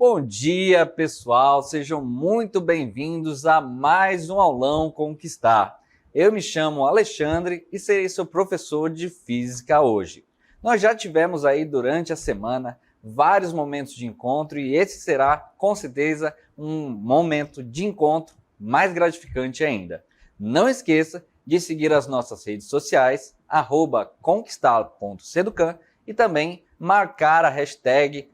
Bom dia, pessoal. Sejam muito bem-vindos a mais um aulão Conquistar. Eu me chamo Alexandre e serei seu professor de Física hoje. Nós já tivemos aí durante a semana vários momentos de encontro e esse será, com certeza, um momento de encontro mais gratificante ainda. Não esqueça de seguir as nossas redes sociais, @conquistar.seducan e também marcar a hashtag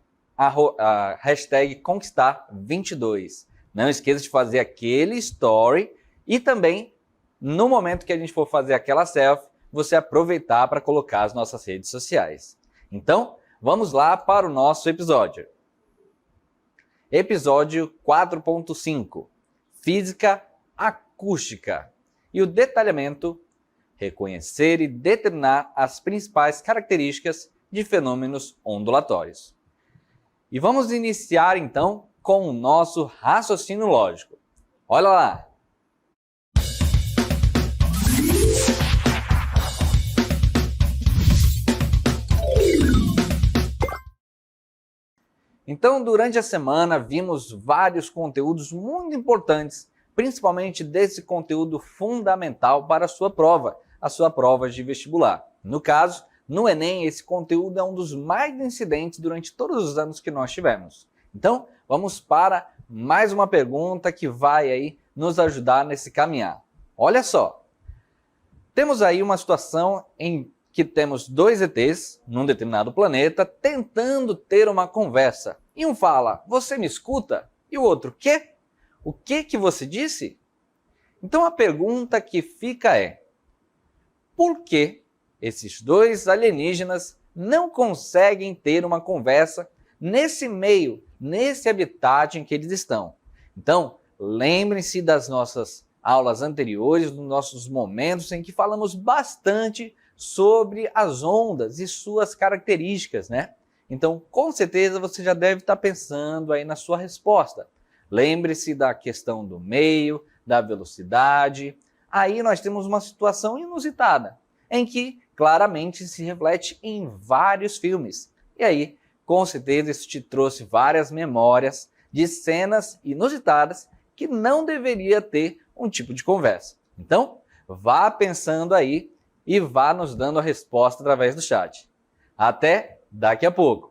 Conquistar22. Não esqueça de fazer aquele story e também, no momento que a gente for fazer aquela selfie, você aproveitar para colocar as nossas redes sociais. Então, vamos lá para o nosso episódio. Episódio 4.5. Física acústica. E o detalhamento: reconhecer e determinar as principais características de fenômenos ondulatórios. E vamos iniciar então com o nosso raciocínio lógico. Olha lá! Então, durante a semana, vimos vários conteúdos muito importantes, principalmente desse conteúdo fundamental para a sua prova de vestibular. No caso, no Enem, esse conteúdo é um dos mais incidentes durante todos os anos que nós tivemos. Então, vamos para mais uma pergunta que vai aí nos ajudar nesse caminhar. Olha só, temos aí uma situação em que temos dois ETs num determinado planeta tentando ter uma conversa. E um fala, você me escuta? E o outro, quê? O que você disse? Então a pergunta que fica é, por que esses dois alienígenas não conseguem ter uma conversa nesse meio, nesse habitat em que eles estão? Então, lembrem-se das nossas aulas anteriores, dos nossos momentos em que falamos bastante sobre as ondas e suas características, né? Então, com certeza você já deve estar pensando aí na sua resposta. Lembre-se da questão do meio, da velocidade. Aí nós temos uma situação inusitada, em que claramente se reflete em vários filmes. E aí, com certeza, isso te trouxe várias memórias de cenas inusitadas que não deveria ter um tipo de conversa. Então, vá pensando aí e vá nos dando a resposta através do chat. Até daqui a pouco!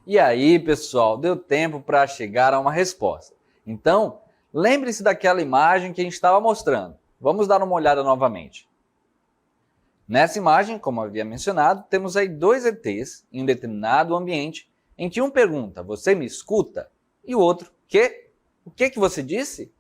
E aí, pessoal, deu tempo para chegar a uma resposta. Então, lembre-se daquela imagem que a gente estava mostrando. Vamos dar uma olhada novamente. Nessa imagem, como eu havia mencionado, temos aí dois ETs em um determinado ambiente em que um pergunta, você me escuta? E o outro, o que você disse?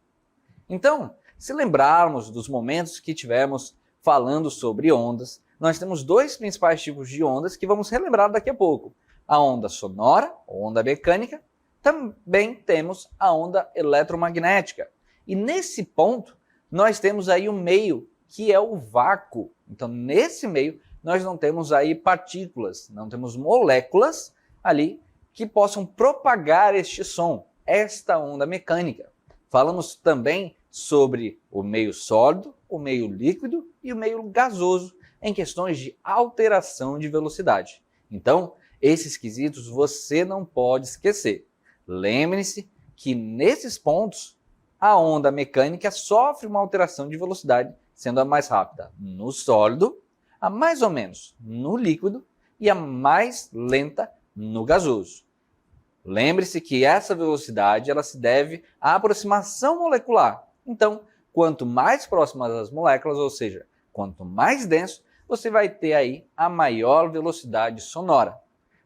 Então, se lembrarmos dos momentos que tivemos falando sobre ondas, nós temos dois principais tipos de ondas que vamos relembrar daqui a pouco. A onda sonora, ou onda mecânica, também temos a onda eletromagnética. E nesse ponto, nós temos aí o meio, que é o vácuo. Então, nesse meio, nós não temos aí partículas, não temos moléculas ali que possam propagar este som, esta onda mecânica. Falamos também sobre o meio sólido, o meio líquido e o meio gasoso em questões de alteração de velocidade. Então, esses quesitos você não pode esquecer. Lembre-se que nesses pontos a onda mecânica sofre uma alteração de velocidade, sendo a mais rápida no sólido, a mais ou menos no líquido e a mais lenta no gasoso. Lembre-se que essa velocidade ela se deve à aproximação molecular. Então, quanto mais próximas as moléculas, ou seja, quanto mais denso, você vai ter aí a maior velocidade sonora.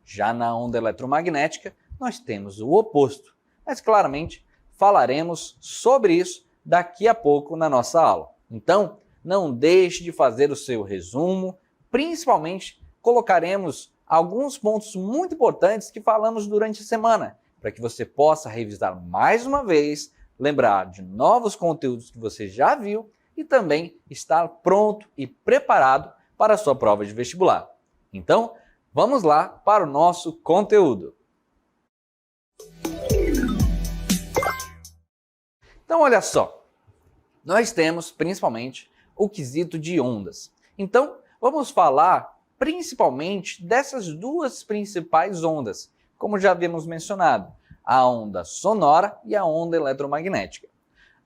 Já na onda eletromagnética, nós temos o oposto, mas claramente falaremos sobre isso daqui a pouco na nossa aula. Então, não deixe de fazer o seu resumo, principalmente colocaremos alguns pontos muito importantes que falamos durante a semana, para que você possa revisar mais uma vez, lembrar de novos conteúdos que você já viu e também estar pronto e preparado para a sua prova de vestibular. Então, vamos lá para o nosso conteúdo. Então, olha só, nós temos principalmente o quesito de ondas. Então, vamos falar principalmente dessas duas principais ondas, como já havíamos mencionado, a onda sonora e a onda eletromagnética.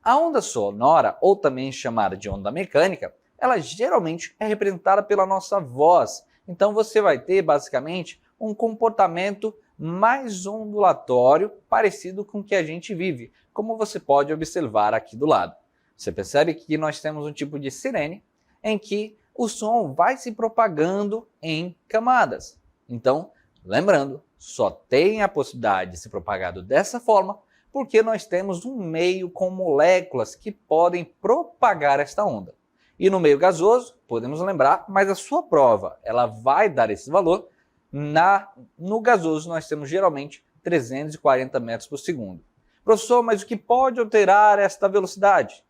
A onda sonora, ou também chamada de onda mecânica, ela geralmente é representada pela nossa voz. Então você vai ter basicamente um comportamento mais ondulatório, parecido com o que a gente vive, como você pode observar aqui do lado. Você percebe que nós temos um tipo de sirene em que o som vai se propagando em camadas. Então, lembrando, só tem a possibilidade de se propagar dessa forma porque nós temos um meio com moléculas que podem propagar esta onda. E no meio gasoso, podemos lembrar, mas a sua prova ela vai dar esse valor. No gasoso nós temos geralmente 340 metros por segundo. Professor, mas o que pode alterar esta velocidade?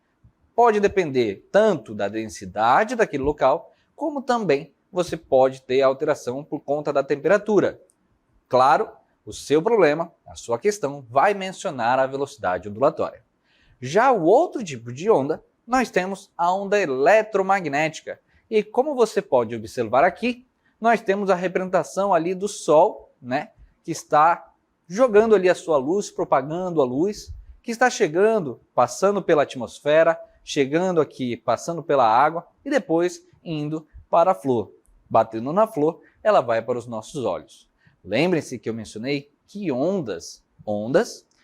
Pode depender tanto da densidade daquele local, como também você pode ter alteração por conta da temperatura. Claro, o seu problema, a sua questão, vai mencionar a velocidade ondulatória. Já o outro tipo de onda, nós temos a onda eletromagnética. E como você pode observar aqui, nós temos a representação ali do Sol, que está jogando ali a sua luz, propagando a luz, que está chegando, passando pela atmosfera, chegando aqui, passando pela água e depois indo para a flor. Batendo na flor, ela vai para os nossos olhos. Lembrem-se que eu mencionei que ondas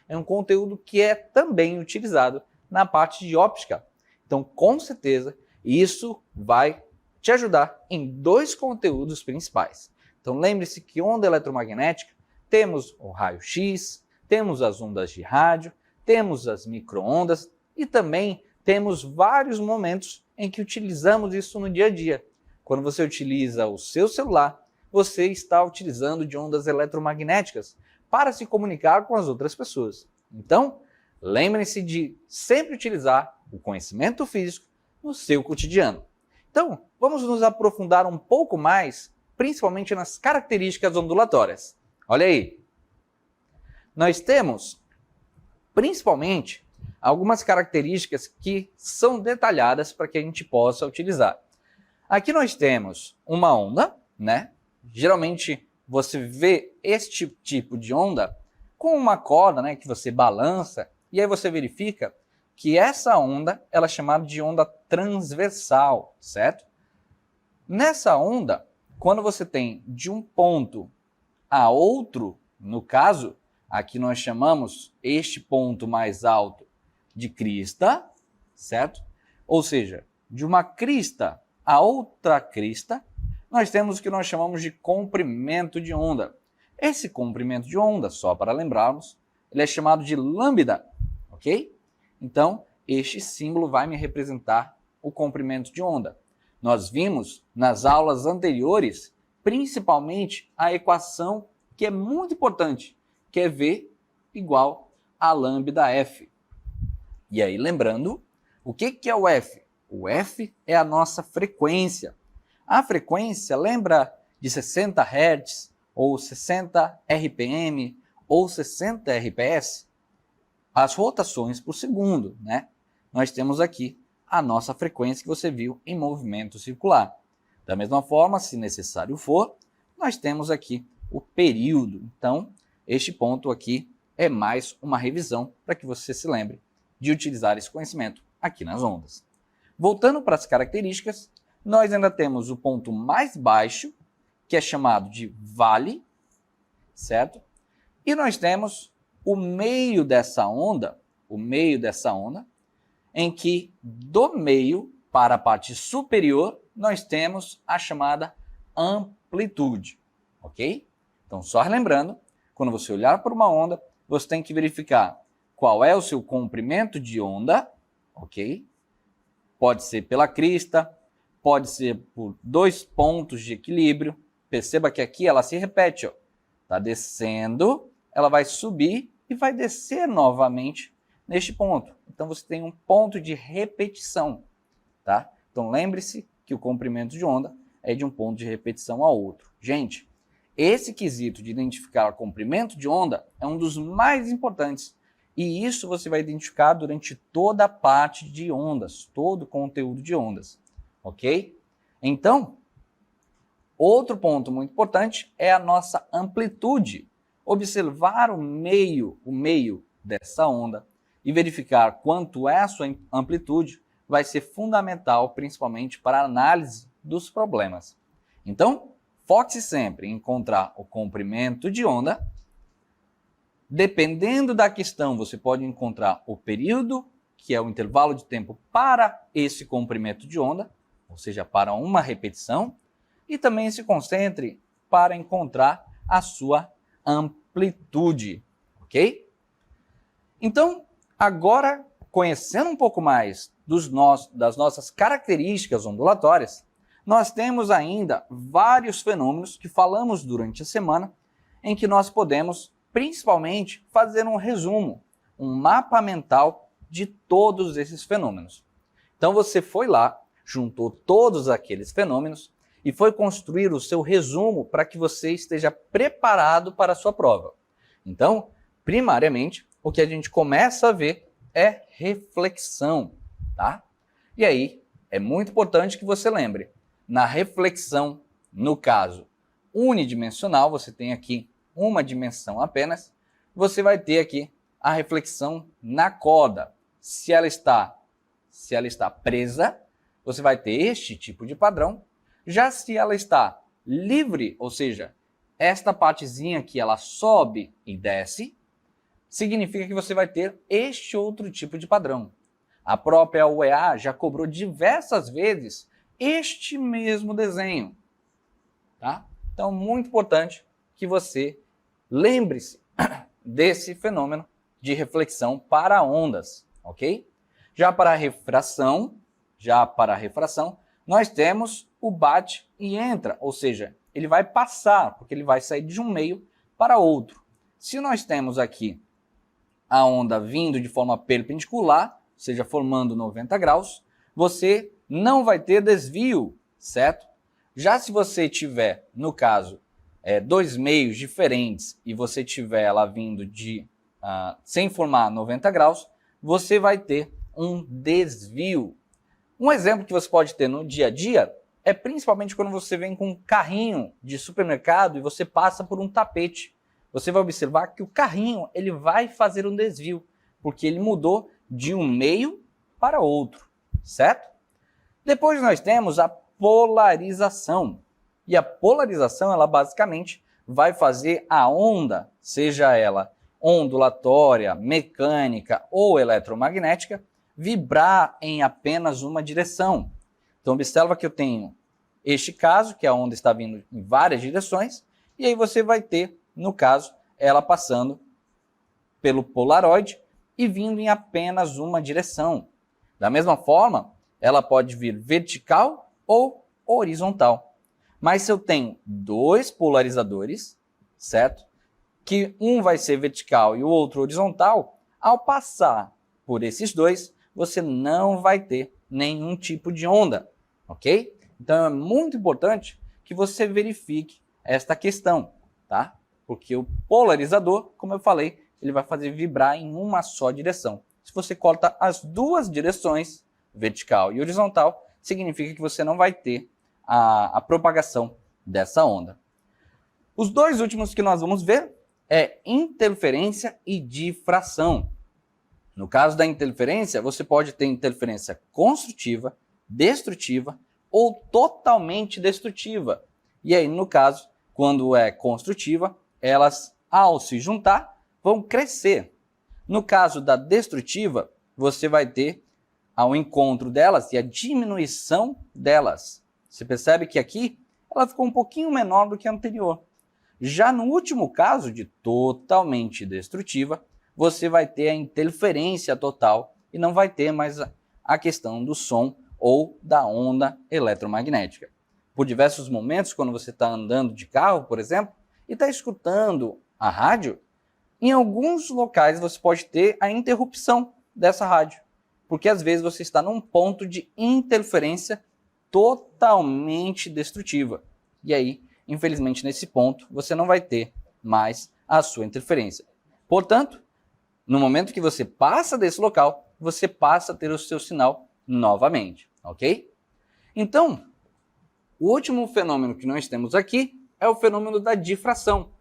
é um conteúdo que é também utilizado na parte de óptica. Então, com certeza, isso vai te ajudar em dois conteúdos principais. Então, lembre-se que onda eletromagnética, temos o raio-x, temos as ondas de rádio, temos as micro-ondas e também temos vários momentos em que utilizamos isso no dia a dia. Quando você utiliza o seu celular, você está utilizando de ondas eletromagnéticas para se comunicar com as outras pessoas. Então, lembrem-se de sempre utilizar o conhecimento físico no seu cotidiano. Então, vamos nos aprofundar um pouco mais, principalmente nas características ondulatórias. Olha aí. Nós temos, principalmente, algumas características que são detalhadas para que a gente possa utilizar. Aqui nós temos uma onda, Geralmente você vê este tipo de onda com uma corda, que você balança e aí você verifica que essa onda ela é chamada de onda transversal, certo? Nessa onda, quando você tem de um ponto a outro, no caso, aqui nós chamamos este ponto mais alto de crista, certo? Ou seja, de uma crista a outra crista, nós temos o que nós chamamos de comprimento de onda. Esse comprimento de onda, só para lembrarmos, ele é chamado de lambda, ok? Então, este símbolo vai me representar o comprimento de onda. Nós vimos nas aulas anteriores, principalmente, a equação que é muito importante, que é V igual a lambda F. E aí, lembrando, o que é o F? O F é a nossa frequência. A frequência, lembra de 60 Hz, ou 60 RPM, ou 60 RPS? As rotações por segundo, né? Nós temos aqui a nossa frequência que você viu em movimento circular. Da mesma forma, se necessário for, nós temos aqui o período. Então, este ponto aqui é mais uma revisão para que você se lembre de utilizar esse conhecimento aqui nas ondas. Voltando para as características, nós ainda temos o ponto mais baixo, que é chamado de vale, certo? E nós temos o meio dessa onda, em que do meio para a parte superior nós temos a chamada amplitude, ok? Então, só lembrando, quando você olhar para uma onda, você tem que verificar qual é o seu comprimento de onda, ok? Pode ser pela crista, pode ser por 2 pontos de equilíbrio. Perceba que aqui ela se repete, ó. Tá descendo, ela vai subir e vai descer novamente neste ponto. Então você tem um ponto de repetição, tá? Então lembre-se que o comprimento de onda é de um ponto de repetição a outro. Gente, esse quesito de identificar o comprimento de onda é um dos mais importantes. E isso você vai identificar durante toda a parte de ondas, todo o conteúdo de ondas, ok? Então, outro ponto muito importante é a nossa amplitude. Observar o meio dessa onda e verificar quanto é a sua amplitude vai ser fundamental, principalmente para a análise dos problemas. Então, foque sempre em encontrar o comprimento de onda. Dependendo da questão, você pode encontrar o período, que é o intervalo de tempo para esse comprimento de onda, ou seja, para uma repetição, e também se concentre para encontrar a sua amplitude, ok? Então, agora, conhecendo um pouco mais das nossas características ondulatórias, nós temos ainda vários fenômenos que falamos durante a semana, em que nós podemos, principalmente, fazer um resumo, um mapa mental de todos esses fenômenos. Então você foi lá, juntou todos aqueles fenômenos e foi construir o seu resumo para que você esteja preparado para a sua prova. Então, primariamente, o que a gente começa a ver é reflexão, tá? E aí, é muito importante que você lembre, na reflexão, no caso unidimensional, você tem aqui uma dimensão apenas, você vai ter aqui a reflexão na corda. Se ela está presa, você vai ter este tipo de padrão. Já se ela está livre, ou seja, esta partezinha aqui ela sobe e desce, significa que você vai ter este outro tipo de padrão. A própria UEA já cobrou diversas vezes este mesmo desenho, tá? Então, muito importante que você lembre-se desse fenômeno de reflexão para ondas, ok? Já para a refração, nós temos o bate e entra, ou seja, ele vai passar, porque ele vai sair de um meio para outro. Se nós temos aqui a onda vindo de forma perpendicular, ou seja, formando 90 graus, você não vai ter desvio, certo? Já se você tiver, no caso, dois meios diferentes e você tiver ela vindo sem formar 90 graus, você vai ter um desvio. Um exemplo que você pode ter no dia a dia é principalmente quando você vem com um carrinho de supermercado e você passa por um tapete. Você vai observar que o carrinho ele vai fazer um desvio, porque ele mudou de um meio para outro, certo? Depois nós temos a polarização. E a polarização, ela basicamente vai fazer a onda, seja ela ondulatória, mecânica ou eletromagnética, vibrar em apenas uma direção. Então observa que eu tenho este caso, que a onda está vindo em várias direções, e aí você vai ter, no caso, ela passando pelo polaroide e vindo em apenas uma direção. Da mesma forma, ela pode vir vertical ou horizontal. Mas se eu tenho dois polarizadores, certo? Que um vai ser vertical e o outro horizontal, ao passar por esses dois, você não vai ter nenhum tipo de onda, ok? Então é muito importante que você verifique esta questão, tá? Porque o polarizador, como eu falei, ele vai fazer vibrar em uma só direção. Se você corta as duas direções, vertical e horizontal, significa que você não vai ter a propagação dessa onda. Os dois últimos que nós vamos ver é interferência e difração. No caso da interferência, você pode ter interferência construtiva, destrutiva ou totalmente destrutiva. E aí, no caso, quando é construtiva, elas, ao se juntar, vão crescer. No caso da destrutiva, você vai ter ao encontro delas e a diminuição delas. Você percebe que aqui ela ficou um pouquinho menor do que a anterior. Já no último caso, de totalmente destrutiva, você vai ter a interferência total e não vai ter mais a questão do som ou da onda eletromagnética. Por diversos momentos, quando você está andando de carro, por exemplo, e está escutando a rádio, em alguns locais você pode ter a interrupção dessa rádio, porque às vezes você está num ponto de interferência totalmente destrutiva. E aí, infelizmente, nesse ponto, você não vai ter mais a sua interferência. Portanto, no momento que você passa desse local, você passa a ter o seu sinal novamente, ok? Então, o último fenômeno que nós temos aqui é o fenômeno da difração,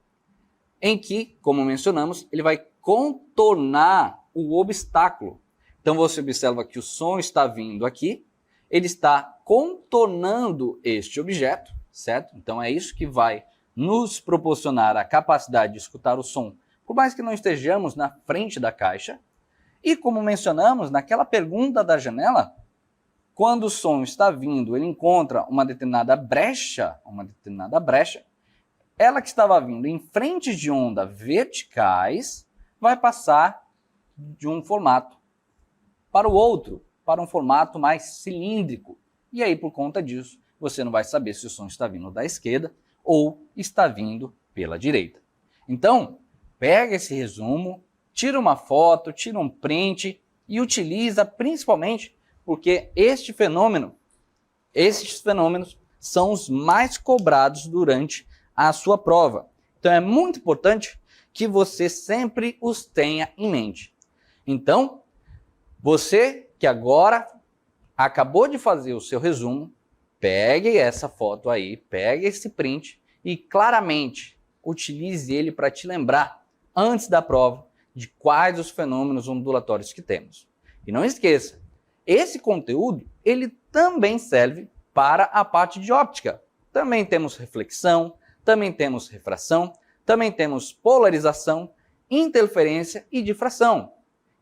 em que, como mencionamos, ele vai contornar o obstáculo. Então você observa que o som está vindo aqui, ele está contornando este objeto, certo? Então é isso que vai nos proporcionar a capacidade de escutar o som, por mais que não estejamos na frente da caixa. E como mencionamos, naquela pergunta da janela, quando o som está vindo, ele encontra uma determinada brecha, ela que estava vindo em frentes de onda verticais, vai passar de um formato para o outro, para um formato mais cilíndrico. E aí, por conta disso, você não vai saber se o som está vindo da esquerda ou está vindo pela direita. Então, pega esse resumo, tira uma foto, tira um print e utiliza principalmente porque estes fenômenos são os mais cobrados durante a sua prova. Então é muito importante que você sempre os tenha em mente. Então, você que agora acabou de fazer o seu resumo, pegue essa foto aí, pegue esse print e claramente utilize ele para te lembrar, antes da prova, de quais os fenômenos ondulatórios que temos. E não esqueça, esse conteúdo ele também serve para a parte de óptica. Também temos reflexão, também temos refração, também temos polarização, interferência e difração.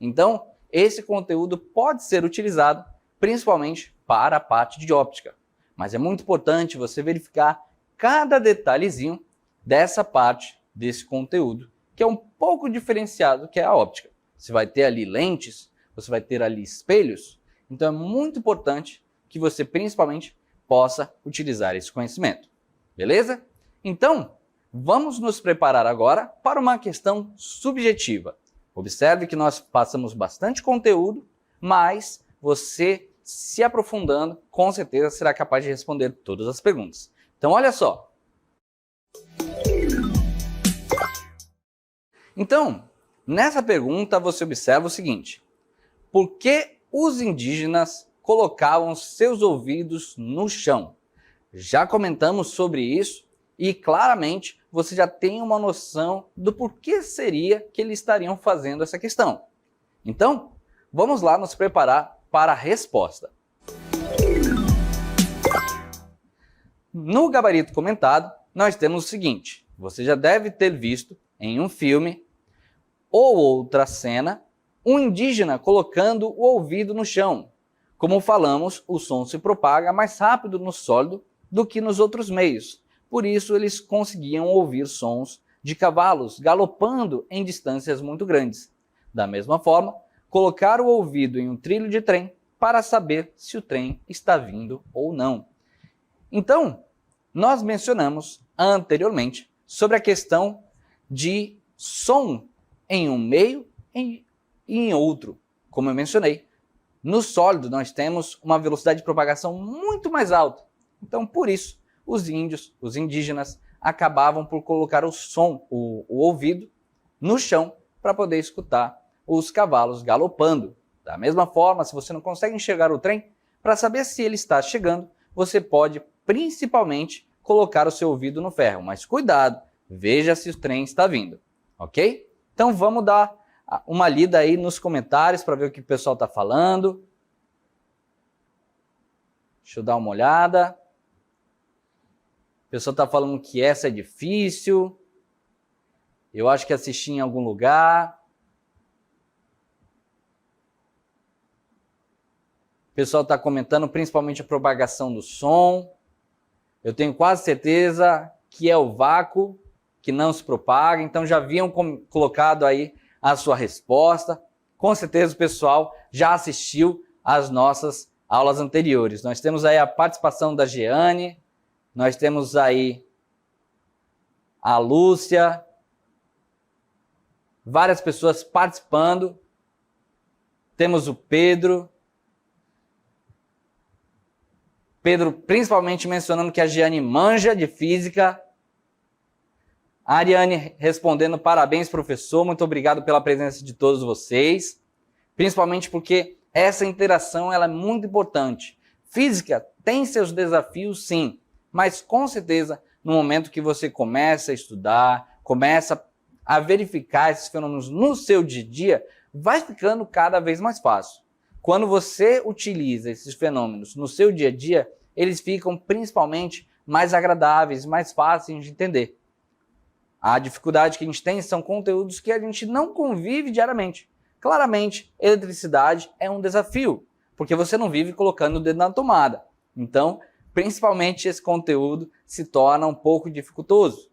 Então, esse conteúdo pode ser utilizado principalmente para a parte de óptica. Mas é muito importante você verificar cada detalhezinho dessa parte desse conteúdo, que é um pouco diferenciado que é a óptica. Você vai ter ali lentes, você vai ter ali espelhos, então é muito importante que você principalmente possa utilizar esse conhecimento. Beleza? Então, vamos nos preparar agora para uma questão subjetiva. Observe que nós passamos bastante conteúdo, mas você se aprofundando, com certeza será capaz de responder todas as perguntas. Então, olha só. Então, nessa pergunta você observa o seguinte: por que os indígenas colocavam seus ouvidos no chão? Já comentamos sobre isso e claramente você já tem uma noção do porquê seria que eles estariam fazendo essa questão. Então, vamos lá nos preparar para a resposta. No gabarito comentado, nós temos o seguinte: você já deve ter visto em um filme ou outra cena um indígena colocando o ouvido no chão. Como falamos, o som se propaga mais rápido no sólido do que nos outros meios. Por isso, eles conseguiam ouvir sons de cavalos galopando em distâncias muito grandes. Da mesma forma, colocar o ouvido em um trilho de trem para saber se o trem está vindo ou não. Então, nós mencionamos anteriormente sobre a questão de som em um meio e em outro. Como eu mencionei, no sólido nós temos uma velocidade de propagação muito mais alta. Então, por isso, os índios, os indígenas, acabavam por colocar o som, o ouvido, no chão para poder escutar os cavalos galopando. Da mesma forma, se você não consegue enxergar o trem, para saber se ele está chegando, você pode principalmente colocar o seu ouvido no ferro. Mas cuidado, veja se o trem está vindo, ok? Então vamos dar uma lida aí nos comentários para ver o que o pessoal está falando. Deixa eu dar uma olhada. O pessoal está falando que essa é difícil. Eu acho que assisti em algum lugar. O pessoal está comentando principalmente a propagação do som. Eu tenho quase certeza que é o vácuo que não se propaga. Então já haviam colocado aí a sua resposta. Com certeza o pessoal já assistiu às nossas aulas anteriores. Nós temos aí a participação da Jeane, nós temos aí a Lúcia, várias pessoas participando. Temos o Pedro. Pedro principalmente mencionando que a Jeane manja de física. A Ariane respondendo: parabéns, professor, muito obrigado pela presença de todos vocês. Principalmente porque essa interação ela é muito importante. Física tem seus desafios, sim, mas com certeza no momento que você começa a estudar, começa a verificar esses fenômenos no seu dia a dia, vai ficando cada vez mais fácil. Quando você utiliza esses fenômenos no seu dia a dia, eles ficam principalmente mais agradáveis, mais fáceis de entender. A dificuldade que a gente tem são conteúdos que a gente não convive diariamente. Claramente, eletricidade é um desafio, porque você não vive colocando o dedo na tomada. Então, principalmente esse conteúdo se torna um pouco dificultoso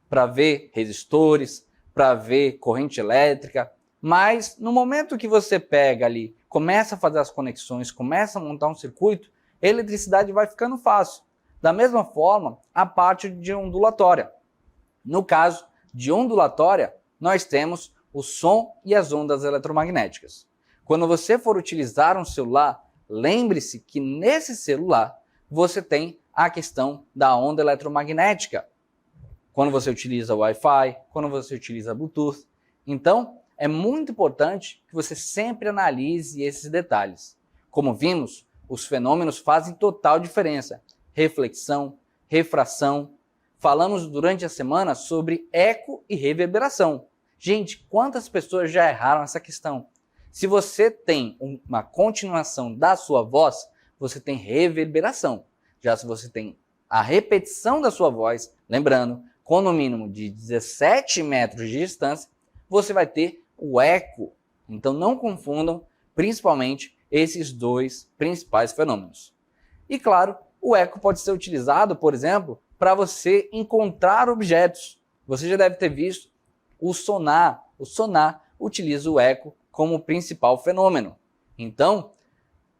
para ver resistores, para ver corrente elétrica. Mas no momento que você pega ali, começa a fazer as conexões, começa a montar um circuito, a eletricidade vai ficando fácil. Da mesma forma, a parte de ondulatória. No caso de ondulatória, nós temos o som e as ondas eletromagnéticas. Quando você for utilizar um celular, lembre-se que nesse celular você tem a questão da onda eletromagnética. Quando você utiliza Wi-Fi, quando você utiliza Bluetooth. Então, é muito importante que você sempre analise esses detalhes. Como vimos, os fenômenos fazem total diferença. Reflexão, refração. Falamos durante a semana sobre eco e reverberação. Gente, quantas pessoas já erraram essa questão? Se você tem uma continuação da sua voz, você tem reverberação. Já se você tem a repetição da sua voz, lembrando, com no mínimo de 17 metros de distância, você vai ter o eco. Então não confundam, principalmente, esses dois principais fenômenos. E claro, o eco pode ser utilizado, por exemplo, para você encontrar objetos. Você já deve ter visto o sonar. O sonar utiliza o eco como principal fenômeno. Então,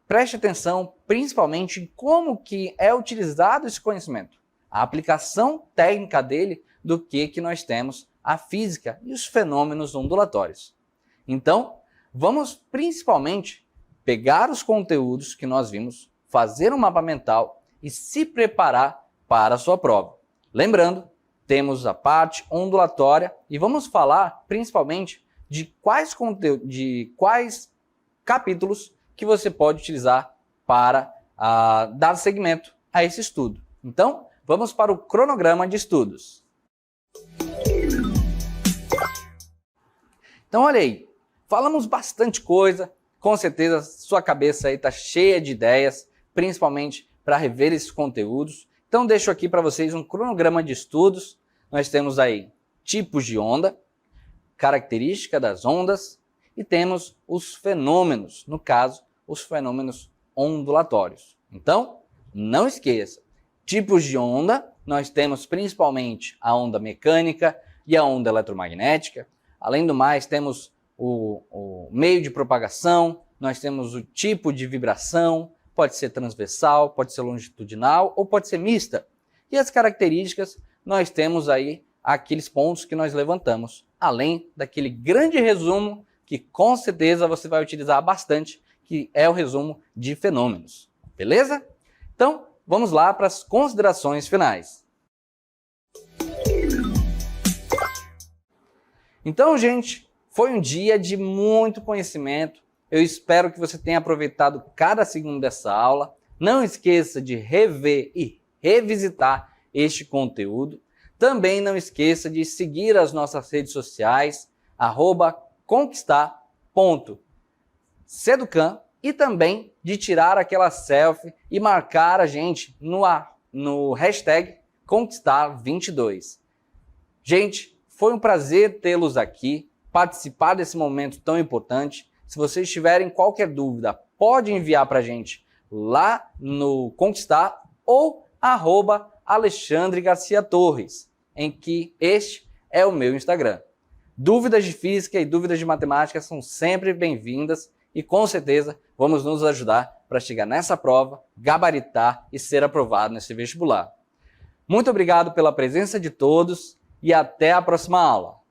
preste atenção principalmente em como que é utilizado esse conhecimento, a aplicação técnica dele do que nós temos a física e os fenômenos ondulatórios. Então, vamos principalmente pegar os conteúdos que nós vimos, fazer um mapa mental e se preparar para a sua prova. Lembrando, temos a parte ondulatória e vamos falar principalmente de quais capítulos que você pode utilizar para dar seguimento a esse estudo. Então, vamos para o cronograma de estudos. Então, olha aí, falamos bastante coisa, com certeza sua cabeça aí está cheia de ideias, principalmente para rever esses conteúdos. Então deixo aqui para vocês um cronograma de estudos. Nós temos aí tipos de onda, característica das ondas e temos os fenômenos, no caso, os fenômenos ondulatórios. Então, não esqueça, tipos de onda, nós temos principalmente a onda mecânica e a onda eletromagnética. Além do mais, temos o meio de propagação, nós temos o tipo de vibração, pode ser transversal, pode ser longitudinal ou pode ser mista. E as características, nós temos aí aqueles pontos que nós levantamos, além daquele grande resumo que com certeza você vai utilizar bastante, que é o resumo de fenômenos. Beleza? Então, vamos lá para as considerações finais. Então, gente, foi um dia de muito conhecimento. Eu espero que você tenha aproveitado cada segundo dessa aula. Não esqueça de rever e revisitar este conteúdo. Também não esqueça de seguir as nossas redes sociais, @conquistar.seducan, e também de tirar aquela selfie e marcar a gente no hashtag Conquistar22. Gente, foi um prazer tê-los aqui, participar desse momento tão importante. Se vocês tiverem qualquer dúvida, pode enviar para a gente lá no Conquistar ou @Alexandre Garcia Torres, em que este é o meu Instagram. Dúvidas de física e dúvidas de matemática são sempre bem-vindas e com certeza vamos nos ajudar para chegar nessa prova, gabaritar e ser aprovado nesse vestibular. Muito obrigado pela presença de todos e até a próxima aula.